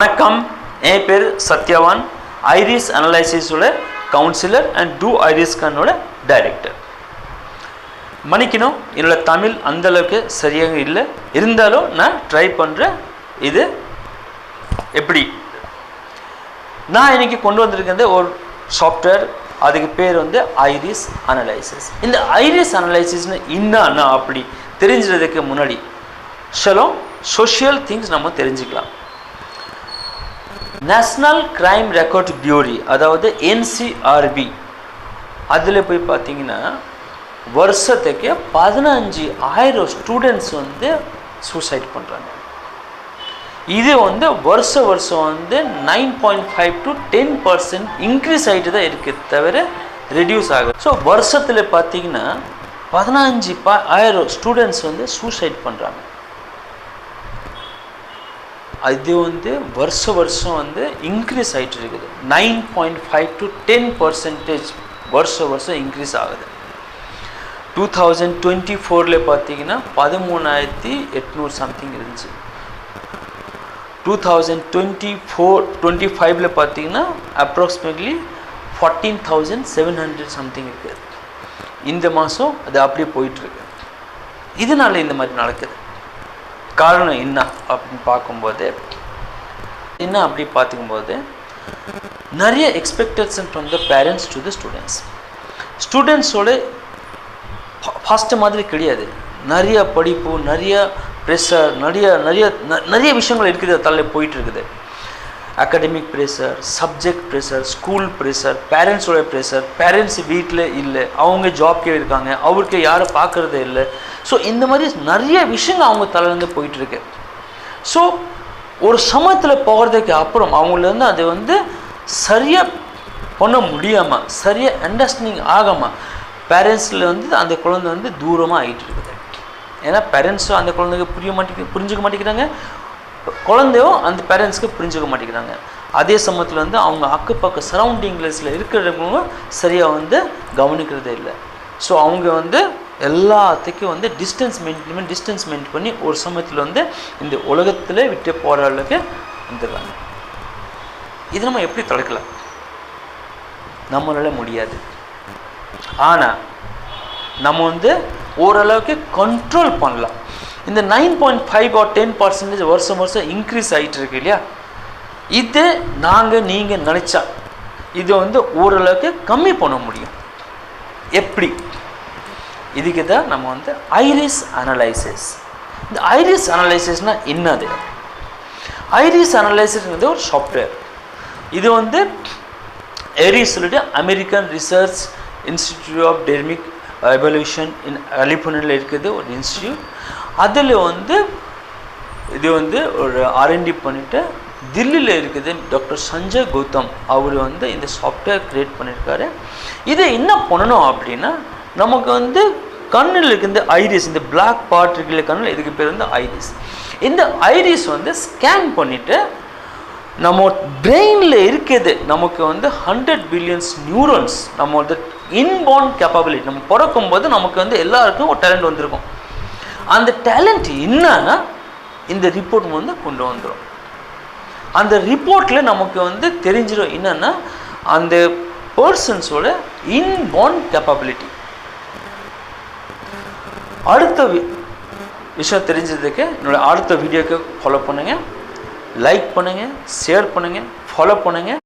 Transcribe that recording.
வணக்கம், என் பேர் சத்யவான். ஐரிஸ் அனலைசிஸோட கவுன்சிலர் அண்ட் டூ ஐரிஸ்கானோட டைரக்டர். மன்னிக்கணும், என்னோட தமிழ் அந்தளவுக்கு சரியாக இல்லை, இருந்தாலும் நான் ட்ரை பண்ணுறேன். இது எப்படி நான் இன்றைக்கி கொண்டு வந்திருக்கிறது ஒரு சாஃப்ட்வேர், அதுக்கு பேர் வந்து ஐரிஸ் அனலைசிஸ். இந்த ஐரிஸ் அனலைசிஸ்னு என்னன்னா அப்படி தெரிஞ்சுறதுக்கு முன்னாடி சோஷியல் திங்ஸ் நம்ம தெரிஞ்சுக்கலாம். நேஷ்னல் கிரைம் ரெக்கார்ட் பியூரோ, அதாவது NCRB, அதில் போய் பார்த்தீங்கன்னா வருஷத்துக்கு 15,000 ஸ்டூடெண்ட்ஸ் வந்து சூசைட் பண்ணுறாங்க. இது வந்து வருஷம் வந்து 9.5 to 10% இன்க்ரீஸ் ஆகிட்டு தான் இருக்குது, தவிர ரெடியூஸ் ஆகுது. ஸோ வருஷத்தில் பார்த்தீங்கன்னா 15,000 ஸ்டூடெண்ட்ஸ் வந்து சூசைட் பண்ணுறாங்க. அது வந்து வருஷம் வந்து இன்க்ரீஸ் ஆகிட்டு இருக்குது. 9.5 to 10% வருஷம் இன்க்ரீஸ் ஆகுது. 2024 பார்த்தீங்கன்னா 13,800 சம்திங் இருந்துச்சு. 2024-25 பார்த்தீங்கன்னா அப்ராக்சிமேட்லி 14,700 சம்திங் இருக்குது. இந்த மாதம் அது அப்படியே போயிட்டுருக்கு. இதனால இந்த மாதிரி நடக்குது. காரணம் என்ன அப்படின்னு பார்க்கும்போது நிறைய expectation from the parents to the ஸ்டூடெண்ட்ஸோட ஃபாஸ்ட்டு மாதிரி கிடையாது. நிறைய படிப்பு, நிறைய ப்ரெஷர், நிறைய விஷயங்கள் இருக்குது, தள்ள போயிட்டு இருக்குது. Academic pressure, subject pressure, school pressure, பேரண்ட்ஸோட ப்ரெஷர், பேரண்ட்ஸ் வீட்டில் இல்லை, அவங்க ஜாப்கே இருக்காங்க, அவருக்கு யாரை பார்க்குறதே இல்லை. ஸோ இந்த மாதிரி நிறைய விஷயங்கள் அவங்க தலையிலேருந்து போயிட்டுருக்கு. ஸோ ஒரு சமயத்தில் போகிறதுக்கு அப்புறம் அவங்களேருந்து அது வந்து சரியாக பண்ண முடியாமல், சரியாக அண்டர்ஸ்டாண்டிங் ஆகாமல் பேரண்ட்ஸில் வந்து அந்த குழந்தை வந்து தூரமாக ஆகிட்டு இருக்குது. ஏன்னா பேரண்ட்ஸும் அந்த குழந்தைக்கு புரிஞ்சுக்க மாட்டேங்கிறாங்க, குழந்தையும் அந்த பேரண்ட்ஸ்க்கு புரிஞ்சுக்க மாட்டேங்கிறாங்க. அதே சமயத்தில் வந்து அவங்க அக்கப்பக்க சரௌண்டிங்ஸில் இருக்கிறவங்களும் சரியாக வந்து கவனிக்கிறதே இல்லை. ஸோ அவங்க வந்து எல்லாத்துக்கும் வந்து டிஸ்டன்ஸ் மெயின்டைன் பண்ணி ஒரு சமயத்தில் வந்து இந்த உலகத்தில் விட்டு போகிற அளவுக்கு வந்துடுறாங்க. இது நம்ம எப்படி தடுக்கலாம்? நம்மளால் முடியாது. ஆனால் நம்ம வந்து ஓரளவுக்கு கண்ட்ரோல் பண்ணலாம். இந்த 9.5 or 10% வருஷம் இன்க்ரீஸ் ஆகிட்டு இருக்கு இல்லையா, இது நீங்கள் நினச்சா இது வந்து ஓரளவுக்கு கம்மி பண்ண முடியும். எப்படி? இதுக்கு தான் நம்ம வந்து ஐரிஸ் அனலைசிஸ். இந்த ஐரிஸ் அனலைசிஸ்னால் என்னது? ஐரிஸ் அனலைசிஸ்ங்கிறது ஒரு சாஃப்ட்வேர். இது வந்து ஐரிஸ் சொல்லிட்டு American research institute of dermic evolution in கலிஃபோர்னியாவில் இருக்குது ஒரு இன்ஸ்டிடியூட். அதில் வந்து இது வந்து ஒரு R&D பண்ணிவிட்டு தில்லியில் இருக்குது டாக்டர் சஞ்சய் கௌதம், அவர் வந்து இந்த சாஃப்ட்வேர் க்ரியேட் பண்ணியிருக்காரு. இதை என்ன பண்ணணும் அப்படின்னா, நமக்கு வந்து கண்ணில் இருக்குது இந்த ஐரிஸ், இந்த பிளாக் பார்ட் இருக்கிற கண்ணில், இதுக்கு பேர் வந்து ஐரிஸ். இந்த ஐரிஸ் வந்து ஸ்கேன் பண்ணிவிட்டு நம்ம பிரெயினில் இருக்குது நமக்கு வந்து 100 billion நியூரான்ஸ், நம்ம வந்து இன்பார்ன் கேப்பபிலிட்டி, நம்ம பிறக்கும்போது நமக்கு வந்து எல்லாருக்கும் ஒரு டேலண்ட் வந்திருக்கும். அந்த டேலண்ட் என்னன்னா இந்த ரிப்போர்ட் வந்து கொண்டு வந்துடும். அந்த ரிப்போர்ட்டில் நமக்கு வந்து தெரிஞ்சிடும் என்னன்னா அந்த பர்சன்ஸோட இன்பார்ன் கேப்பபிலிட்டி. அடுத்த விஷயம் தெரிஞ்சதுக்கு என்னோட அடுத்த வீடியோக்கு ஃபாலோ பண்ணுங்கள், லைக் பண்ணுங்கள், ஷேர் பண்ணுங்கள், ஃபாலோ பண்ணுங்கள்.